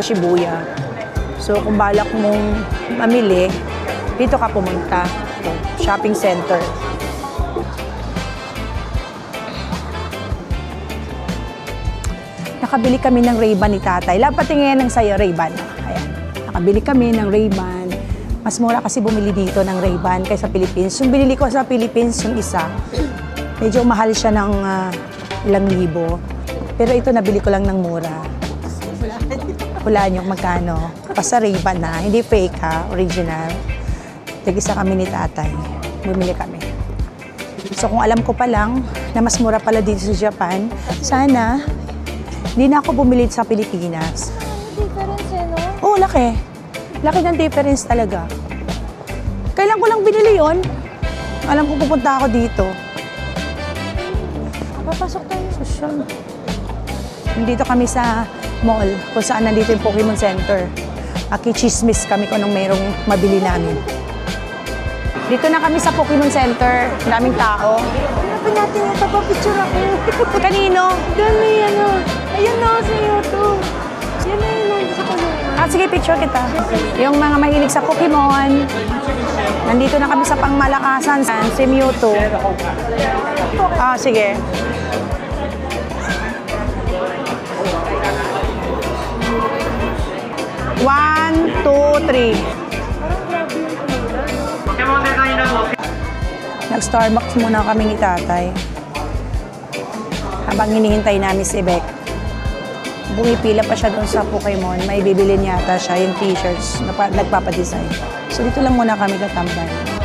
Shibuya. So kung balak mong mamili, dito ka pumunta. Ito, shopping center. Nakabili kami ng Ray-Ban ni tatay. Patingin ng sayo, Ray-Ban. Ayan. Nakabili kami ng Ray-Ban. Mas mura kasi bumili dito ng Ray-Ban kaysa Philippines. Yung binili ko sa Philippines, yung isa, medyo mahal siya ng ilang libo. Pero ito nabili ko lang ng mura. Hulaan yung magkano. Basta Ray-Ban na, hindi fake ha, original. Tag-isa kami ni tatay. Bumili kami. So kung alam ko pa lang na mas mura pala dito sa Japan, sana hindi na ako bumili sa Pilipinas. Difference eh, no? Oo, laki. Laki ng difference talaga. Kailan ko lang binili yon? Alam ko pupunta ako dito. Papasok tayo. Social. Nandito kami sa mall kung saan nandito yung Pokemon Center. Chismis kami kung anong merong mabili namin. Dito na kami sa Pokemon Center. Daming tao. Hanapin natin yung papapicture ako. Kanino? Doon may ano. Ayun na sa YouTube. Yan na yun sa kulungan. Sige, picture kita. Yung mga mahilig sa Pokemon. Nandito na kami sa pangmalakasan. Si Mewtwo. Sige. One, two, three. Nag-Starbucks muna kami ni tatay. Habang hinihintay namin si Beck. Bumipila pa siya doon sa Pokemon. May bibilin yata siya yung t-shirts na nagpapadesign. So dito lang muna kami tatambay.